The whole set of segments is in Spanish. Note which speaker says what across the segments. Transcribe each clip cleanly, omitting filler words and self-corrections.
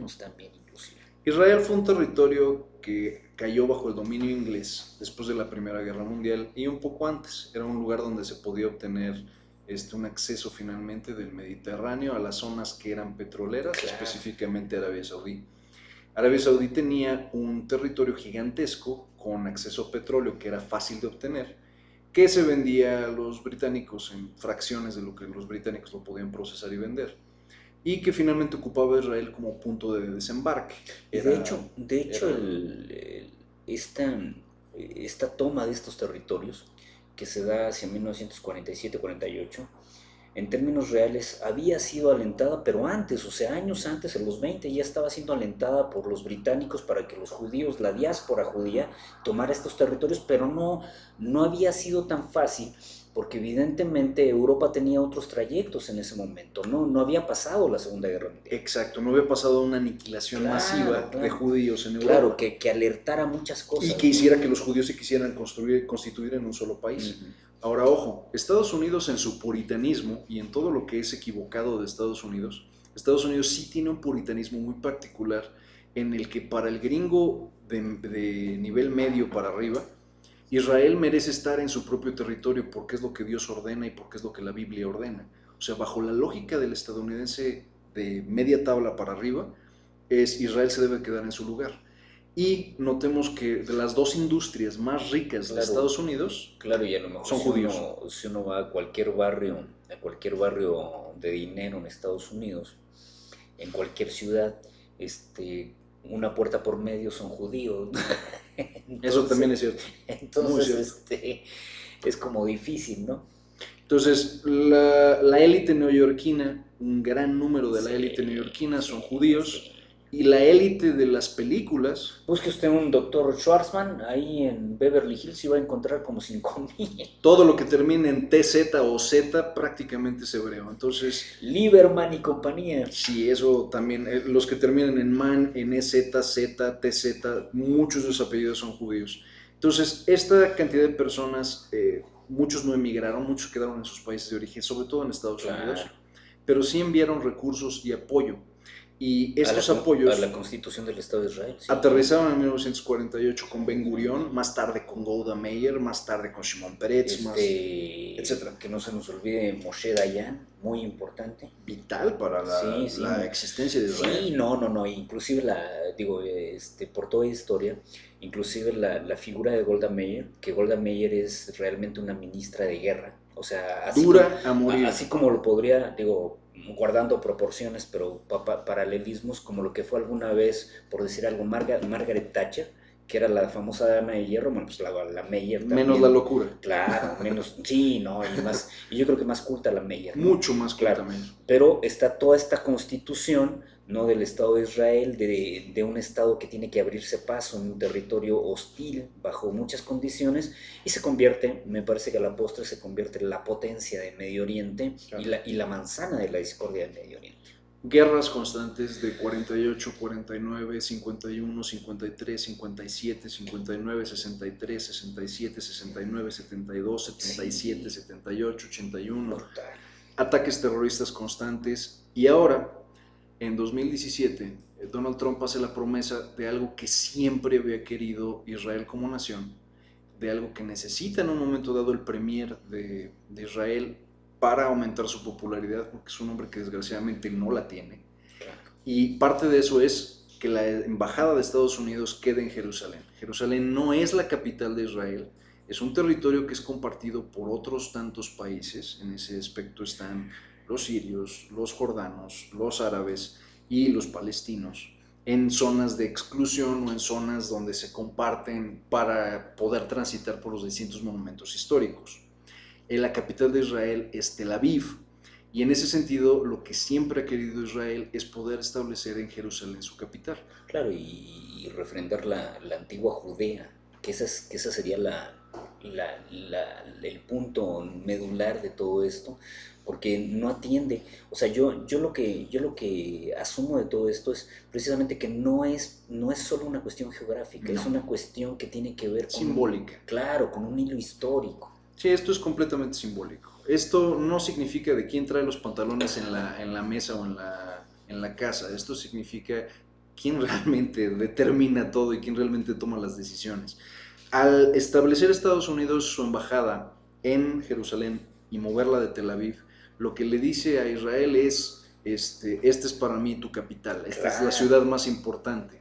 Speaker 1: cristianos también inclusive.
Speaker 2: Israel fue un territorio que cayó bajo el dominio inglés después de la Primera Guerra Mundial y un poco antes. Era un lugar donde se podía obtener un acceso finalmente del Mediterráneo a las zonas que eran petroleras,
Speaker 1: Claro.
Speaker 2: específicamente Arabia Saudí. Arabia Saudí tenía un territorio gigantesco con acceso a petróleo que era fácil de obtener, que se vendía a los británicos en fracciones de lo que los británicos lo podían procesar y vender, y que finalmente ocupaba a Israel como punto de desembarque.
Speaker 1: Y de hecho esta toma de estos territorios que se da hacia 1947-48, en términos reales había sido alentada, pero antes, o sea, años antes, en los 20, ya estaba siendo alentada por los británicos para que los judíos, la diáspora judía, tomara estos territorios, pero no había sido tan fácil, porque evidentemente Europa tenía otros trayectos en ese momento, no había pasado la Segunda Guerra Mundial.
Speaker 2: Exacto, no había pasado una aniquilación masiva de judíos en Europa.
Speaker 1: Claro, que alertara muchas cosas.
Speaker 2: Y que hiciera que los judíos se quisieran constituir en un solo país. Ahora, ojo, Estados Unidos en su puritanismo y en todo lo que es equivocado de Estados Unidos sí tiene un puritanismo muy particular en el que para el gringo de nivel medio para arriba, Israel merece estar en su propio territorio porque es lo que Dios ordena y porque es lo que la Biblia ordena. O sea, bajo la lógica del estadounidense de media tabla para arriba, Israel se debe quedar en su lugar. Y notemos que de las dos industrias más ricas de Estados Unidos,
Speaker 1: claro, y a lo mejor
Speaker 2: son judíos.
Speaker 1: Si uno va a cualquier barrio de dinero en Estados Unidos, en cualquier ciudad, una puerta por medio son judíos. Entonces,
Speaker 2: eso también es cierto.
Speaker 1: Entonces, es como difícil, ¿no?
Speaker 2: Entonces, la élite neoyorquina, un gran número de la élite neoyorquina son judíos. Sí. Y la élite de las películas...
Speaker 1: Busque usted un Dr. Schwarzman ahí en Beverly Hills y va a encontrar como 5,000.
Speaker 2: Todo lo que termine en TZ o Z prácticamente es hebreo. Entonces...
Speaker 1: Lieberman y compañía.
Speaker 2: Sí, eso también. Los que terminan en man, en EZ, Z, TZ, muchos de esos apellidos son judíos. Entonces, esta cantidad de personas, muchos no emigraron, muchos quedaron en sus países de origen, sobre todo en Estados Unidos, pero sí enviaron recursos y apoyo. Y estos apoyos
Speaker 1: a la Constitución del Estado de Israel, sí,
Speaker 2: aterrizaron en 1948 con Ben Gurión, más tarde con Golda Meir, más tarde con Shimon Peretz, etc.
Speaker 1: Que no se nos olvide Moshe Dayan, muy importante,
Speaker 2: vital para la existencia de Israel.
Speaker 1: Sí, no, inclusive por toda historia, inclusive la figura de Golda Meir, que Golda Meir es realmente una ministra de guerra, o sea,
Speaker 2: dura a morir.
Speaker 1: Así como lo podría, guardando proporciones, pero paralelismos, como lo que fue alguna vez, por decir algo, Margaret Thatcher, que era la famosa dama de hierro. Bueno, pues la Meir también.
Speaker 2: Menos la locura.
Speaker 1: Claro, menos, sí, no, y yo creo que más culta la Meir, ¿no?
Speaker 2: Mucho más culta,
Speaker 1: claro. Pero está toda esta constitución, ¿no?, del Estado de Israel, de un Estado que tiene que abrirse paso en un territorio hostil, bajo muchas condiciones, y se convierte, me parece que a la postre se convierte en la potencia de Medio Oriente, claro, y la manzana de la discordia del Medio Oriente.
Speaker 2: Guerras constantes de 48, 49, 51, 53, 57, 59, 63, 67, 69, 72, 77, 78, 81.
Speaker 1: Brutal.
Speaker 2: Ataques terroristas constantes. Y ahora, en 2017, Donald Trump hace la promesa de algo que siempre había querido Israel como nación, de algo que necesita en un momento dado el premier de Israel para aumentar su popularidad, porque es un hombre que desgraciadamente no la tiene.
Speaker 1: Claro.
Speaker 2: Y parte de eso es que la embajada de Estados Unidos quede en Jerusalén. Jerusalén no es la capital de Israel, es un territorio que es compartido por otros tantos países. En ese aspecto están los sirios, los jordanos, los árabes y los palestinos, en zonas de exclusión o en zonas donde se comparten para poder transitar por los distintos monumentos históricos. La capital de Israel es Tel Aviv, y en ese sentido lo que siempre ha querido Israel es poder establecer en Jerusalén su capital.
Speaker 1: Claro, y refrendar la antigua Judea, que esa sería el punto medular de todo esto, porque no atiende. O sea, yo lo que asumo de todo esto es precisamente que no es solo una cuestión geográfica, no. Es una cuestión que tiene que ver con...
Speaker 2: simbólica.
Speaker 1: Claro, con un hilo histórico.
Speaker 2: Sí, esto es completamente simbólico. Esto no significa de quién trae los pantalones en la mesa o en la casa. Esto significa quién realmente determina todo y quién realmente toma las decisiones. Al establecer Estados Unidos su embajada en Jerusalén y moverla de Tel Aviv, lo que le dice a Israel es, esta es para mí tu capital, esta es la ciudad más importante.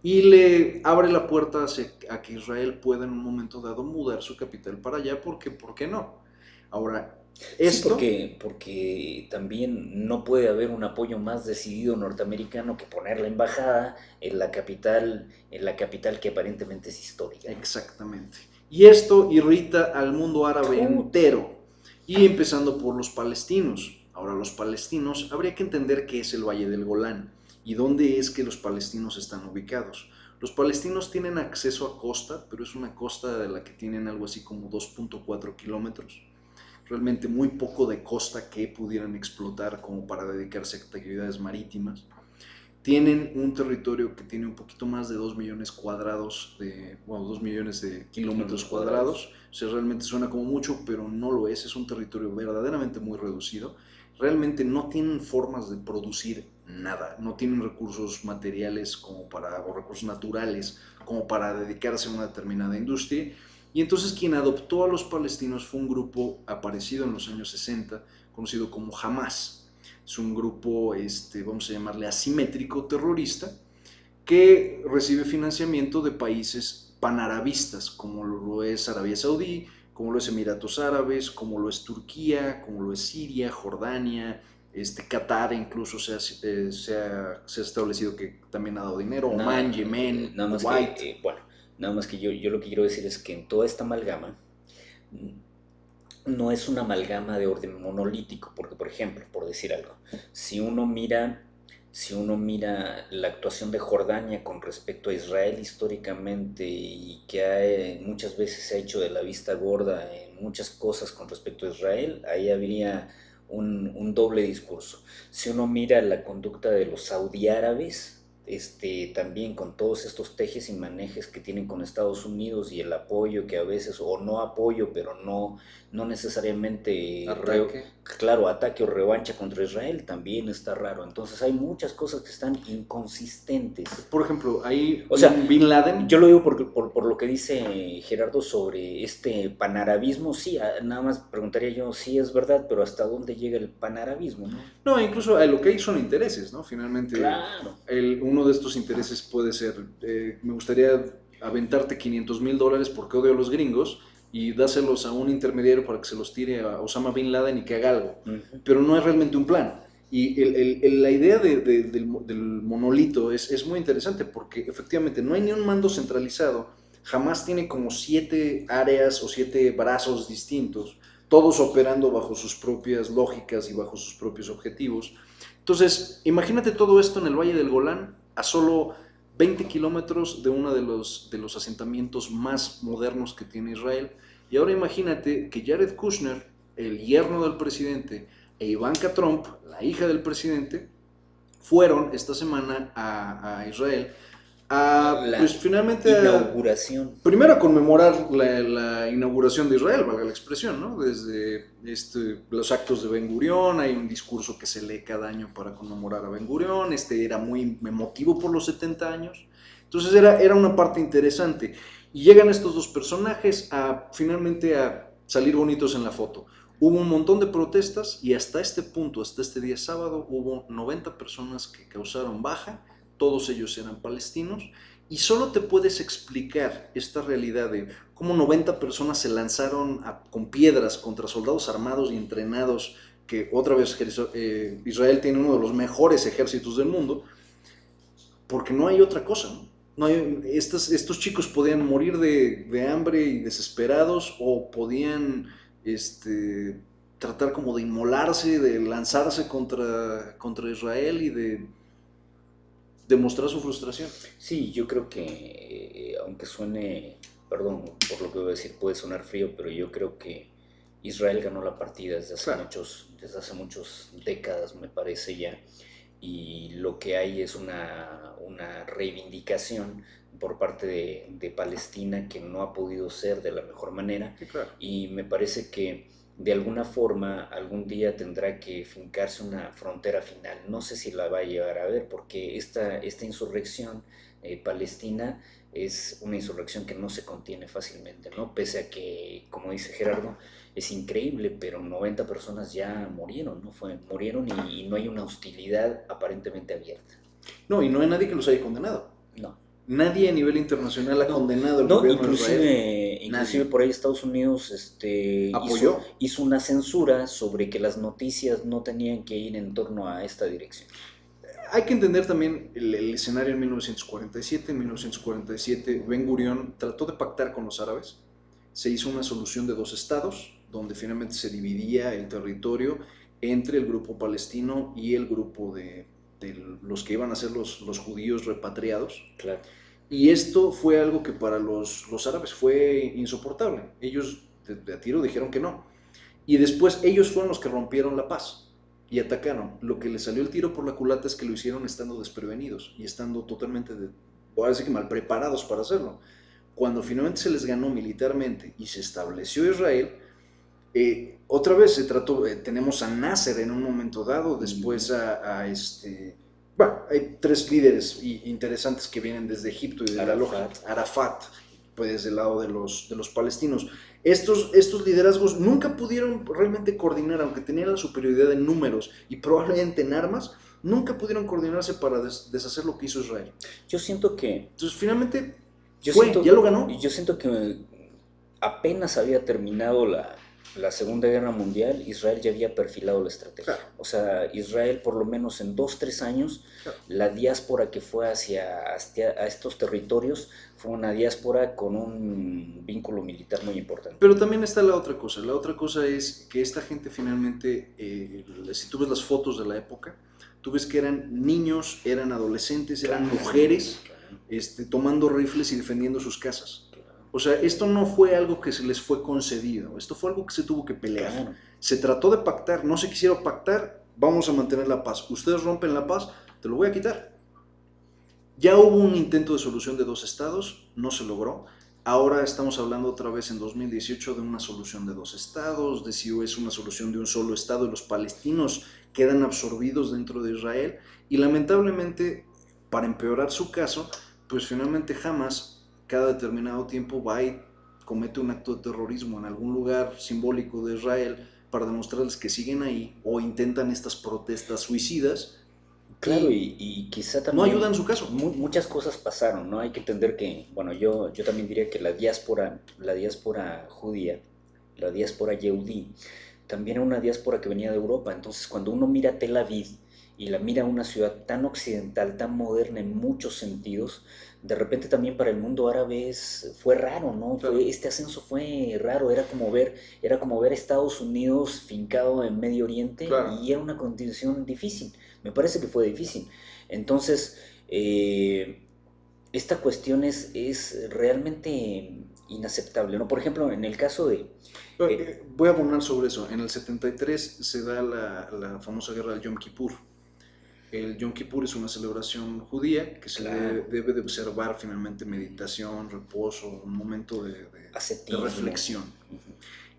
Speaker 2: Y le abre la puerta a que Israel pueda en un momento dado mudar su capital para allá, porque ¿por qué no? Ahora,
Speaker 1: Sí,
Speaker 2: esto,
Speaker 1: porque también no puede haber un apoyo más decidido norteamericano que poner la embajada en la capital que aparentemente es histórica, ¿no?
Speaker 2: exactamente, y esto irrita al mundo árabe
Speaker 1: Tut.
Speaker 2: entero, y empezando por los palestinos. Ahora, los palestinos, habría que entender qué es el Valle del Golán y dónde es que los palestinos están ubicados. Los palestinos tienen acceso a costa, pero es una costa de la que tienen algo así como 2.4 kilómetros. Realmente muy poco de costa que pudieran explotar como para dedicarse a actividades marítimas. Tienen un territorio que tiene un poquito más de 2 millones cuadrados, 2 millones de kilómetros cuadrados. O sea, realmente suena como mucho, pero no lo es un territorio verdaderamente muy reducido. Realmente no tienen formas de producir nada, no tienen recursos materiales o recursos naturales como para dedicarse a una determinada industria. Y entonces quien adoptó a los palestinos fue un grupo aparecido en los años 60, conocido como Hamas. Es un grupo, vamos a llamarle asimétrico terrorista, que recibe financiamiento de países panarabistas, como lo es Arabia Saudí, como lo es Emiratos Árabes, como lo es Turquía, como lo es Siria, Jordania, Qatar incluso se ha establecido que también ha dado dinero, Oman, Yemen,
Speaker 1: Nada más
Speaker 2: Kuwait.
Speaker 1: bueno, nada más que yo lo que quiero decir es que en toda esta amalgama no es una amalgama de orden monolítico, porque por ejemplo, por decir algo, si uno mira, si uno mira la actuación de Jordania con respecto a Israel históricamente y que muchas veces se ha hecho de la vista gorda en muchas cosas con respecto a Israel, ahí habría un doble discurso. Si uno mira la conducta de los saudí árabes, también con todos estos tejes y manejes que tienen con Estados Unidos y el apoyo que a veces, o no apoyo, pero no necesariamente,
Speaker 2: Ataque.
Speaker 1: claro, ataque o revancha contra Israel, también está raro. Entonces hay muchas cosas que están inconsistentes.
Speaker 2: Por ejemplo, hay
Speaker 1: O sea,
Speaker 2: un Bin Laden.
Speaker 1: yo lo digo por lo que dice Gerardo sobre este panarabismo. Sí, nada más preguntaría yo, sí es verdad, pero ¿hasta dónde llega el panarabismo, no?
Speaker 2: No, incluso lo que hay son intereses, ¿no? Finalmente,
Speaker 1: Claro.
Speaker 2: uno de estos intereses puede ser, me gustaría aventarte $500,000 porque odio a los gringos y dáselos a un intermediario para que se los tire a Osama Bin Laden y que haga algo. Pero no es realmente un plan. Y la idea del monolito es muy interesante porque efectivamente no hay ni un mando centralizado, jamás tiene como 7 áreas o 7 brazos distintos, todos operando bajo sus propias lógicas y bajo sus propios objetivos. Entonces, imagínate todo esto en el Valle del Golán, a solo 20 kilómetros de uno de los asentamientos más modernos que tiene Israel. Y ahora imagínate que Jared Kushner, el yerno del presidente, e Ivanka Trump, la hija del presidente, fueron esta semana a Israel pues finalmente
Speaker 1: inauguración.
Speaker 2: Primero a conmemorar la inauguración de Israel, valga la expresión, ¿no? Desde los actos de Ben Gurión, hay un discurso que se lee cada año para conmemorar a Ben Gurión, era muy emotivo por los 70 años, entonces era una parte interesante. Y llegan estos dos personajes finalmente a salir bonitos en la foto. Hubo un montón de protestas y hasta este punto, hasta este día sábado, hubo 90 personas que causaron baja, todos ellos eran palestinos, y solo te puedes explicar esta realidad de cómo 90 personas se lanzaron con piedras contra soldados armados y entrenados, que otra vez Israel tiene uno de los mejores ejércitos del mundo, porque no hay otra cosa, ¿no? No hay, estos chicos podían morir de hambre y desesperados, o podían tratar como de inmolarse, de lanzarse contra Israel y de demostrar su frustración.
Speaker 1: Sí, yo creo que, aunque suene, perdón por lo que voy a decir, puede sonar frío, pero yo creo que Israel ganó la partida
Speaker 2: Claro.
Speaker 1: desde hace muchas décadas, me parece ya, y lo que hay es una reivindicación por parte de Palestina que no ha podido ser de la mejor manera,
Speaker 2: Sí, claro.
Speaker 1: y me parece que de alguna forma algún día tendrá que fincarse una frontera final. No sé si la va a llegar a ver, porque esta insurrección palestina es una insurrección que no se contiene fácilmente, ¿no? Pese a que, como dice Gerardo, es increíble, pero 90 personas ya murieron, ¿no? Murieron y no hay una hostilidad aparentemente abierta.
Speaker 2: No, y no hay nadie que los haya condenado.
Speaker 1: No.
Speaker 2: Nadie a nivel internacional ha
Speaker 1: No,
Speaker 2: condenado al
Speaker 1: no,
Speaker 2: gobierno de Israel.
Speaker 1: inclusive
Speaker 2: Nadie.
Speaker 1: por ahí Estados Unidos
Speaker 2: Apoyó.
Speaker 1: hizo una censura sobre que las noticias no tenían que ir en torno a esta dirección.
Speaker 2: Hay que entender también el escenario en 1947. En 1947, Ben Gurión trató de pactar con los árabes. Se hizo una solución de dos estados, donde finalmente se dividía el territorio entre el grupo palestino y el grupo de los que iban a ser los judíos repatriados.
Speaker 1: Claro.
Speaker 2: Y esto fue algo que para los árabes fue insoportable. Ellos de a tiro dijeron que no. Y después ellos fueron los que rompieron la paz y atacaron. Lo que les salió el tiro por la culata es que lo hicieron estando desprevenidos y estando totalmente, voy a decir que mal preparados para hacerlo. Cuando finalmente se les ganó militarmente y se estableció Israel, otra vez se trató, tenemos a Nasser en un momento dado, después bueno, hay tres líderes interesantes que vienen desde Egipto y de la lógica. Arafat, pues desde el lado de los palestinos. Estos liderazgos nunca pudieron realmente coordinar, aunque tenían la superioridad en números y probablemente en armas, nunca pudieron coordinarse para deshacer lo que hizo Israel.
Speaker 1: Yo siento que...
Speaker 2: Entonces finalmente
Speaker 1: ya
Speaker 2: lo ganó.
Speaker 1: Yo siento que apenas había terminado la Segunda Guerra Mundial, Israel ya había perfilado la estrategia.
Speaker 2: Claro.
Speaker 1: O sea, Israel por lo menos en 2, 3 años,
Speaker 2: Claro.
Speaker 1: la diáspora que fue hacia estos territorios fue una diáspora con un vínculo militar muy importante.
Speaker 2: Pero también está la otra cosa. La otra cosa es que esta gente finalmente, si tú ves las fotos de la época, tú ves que eran niños, eran adolescentes, eran mujeres, tomando rifles y defendiendo sus casas. O sea, esto no fue algo que se les fue concedido, esto fue algo que se tuvo que pelear.
Speaker 1: Claro.
Speaker 2: Se trató de pactar, no se quisieron pactar, vamos a mantener la paz. Ustedes rompen la paz, te lo voy a quitar. Ya hubo un intento de solución de dos estados, no se logró. Ahora estamos hablando otra vez en 2018 de una solución de dos estados, de si es una solución de un solo estado y los palestinos quedan absorbidos dentro de Israel. Y lamentablemente, para empeorar su caso, pues finalmente Hamas cada determinado tiempo va y comete un acto de terrorismo en algún lugar simbólico de Israel para demostrarles que siguen ahí o intentan estas protestas suicidas.
Speaker 1: Claro, y quizá también...
Speaker 2: No ayudan su caso.
Speaker 1: Muchas cosas pasaron, ¿no? Hay que entender que, bueno, yo también diría que la diáspora judía, la diáspora yehudí, también era una diáspora que venía de Europa. Entonces, cuando uno mira Tel Aviv y la mira una ciudad tan occidental, tan moderna en muchos sentidos, de repente también para el mundo árabe fue raro, ¿no?
Speaker 2: Claro.
Speaker 1: Este ascenso fue raro, era como ver Estados Unidos fincado en Medio Oriente. Claro. Y era una condición difícil, me parece que fue difícil. Entonces, esta cuestión es realmente inaceptable, ¿no? Por ejemplo, en el caso de...
Speaker 2: voy a abonar sobre eso. En el 73 se da la famosa guerra del Yom Kippur. El Yom Kippur es una celebración judía que se debe de observar finalmente meditación, reposo, un momento de reflexión. Uh-huh.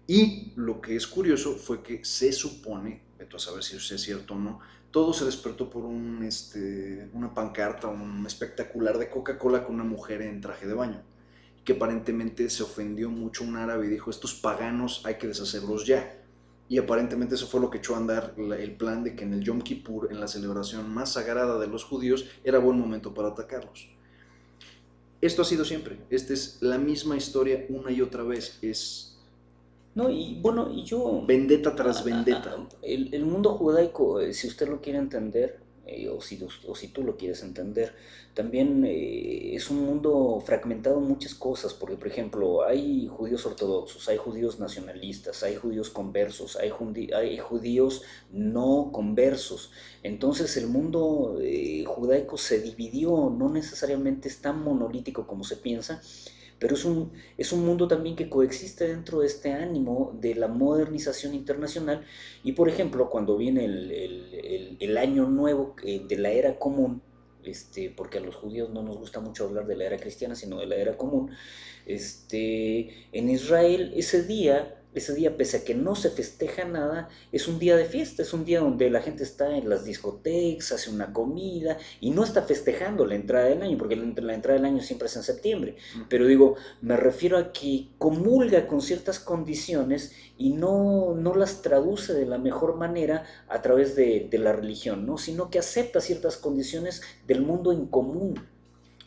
Speaker 2: Y lo que es curioso fue que se supone, vete a saber si eso es cierto o no, todo se despertó por una pancarta, un espectacular de Coca-Cola con una mujer en traje de baño, que aparentemente se ofendió mucho un árabe y dijo, estos paganos hay que deshacerlos ya. Y aparentemente eso fue lo que echó a andar el plan de que en el Yom Kippur, en la celebración más sagrada de los judíos, era buen momento para atacarlos. Esto ha sido siempre. Esta es la misma historia una y otra vez.
Speaker 1: No, y bueno, y yo...
Speaker 2: vendetta tras vendetta.
Speaker 1: El mundo judaico, si usted lo quiere entender, o si tú lo quieres entender, también es un mundo fragmentado en muchas cosas, porque por ejemplo hay judíos ortodoxos, hay judíos nacionalistas, hay judíos conversos, hay judíos no conversos. Entonces el mundo judaico se dividió, no necesariamente es tan monolítico como se piensa, pero es un mundo también que coexiste dentro de este ánimo de la modernización internacional. Y por ejemplo, cuando viene el año nuevo de la era común, porque a los judíos no nos gusta mucho hablar de la era cristiana, sino de la era común, en Israel ese día ese día, pese a que no se festeja nada, es un día de fiesta, es un día donde la gente está en las discotecas, hace una comida y no está festejando la entrada del año, porque la entrada del año siempre es en septiembre. Pero digo, me refiero a que comulga con ciertas condiciones y no las traduce de la mejor manera a través de la religión, ¿no? Sino que acepta ciertas condiciones del mundo en común.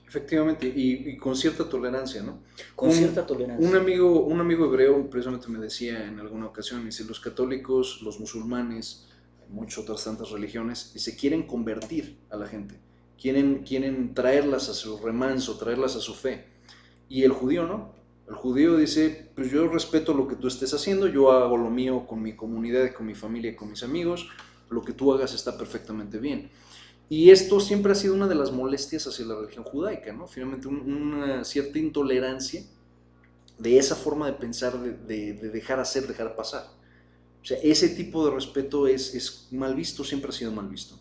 Speaker 2: Efectivamente, y con cierta tolerancia, ¿no?
Speaker 1: Con cierta tolerancia.
Speaker 2: Un amigo hebreo precisamente me decía en alguna ocasión, dice, los católicos, los musulmanes, muchas otras tantas religiones, se quieren convertir a la gente, quieren traerlas a su remanso, traerlas a su fe. Y el judío no. El judío dice, pues yo respeto lo que tú estés haciendo, yo hago lo mío con mi comunidad, con mi familia y con mis amigos, lo que tú hagas está perfectamente bien. Y esto siempre ha sido una de las molestias hacia la religión judaica, ¿no? Finalmente una cierta intolerancia de esa forma de pensar, de dejar hacer, dejar pasar. O sea, ese tipo de respeto es mal visto, siempre ha sido mal visto.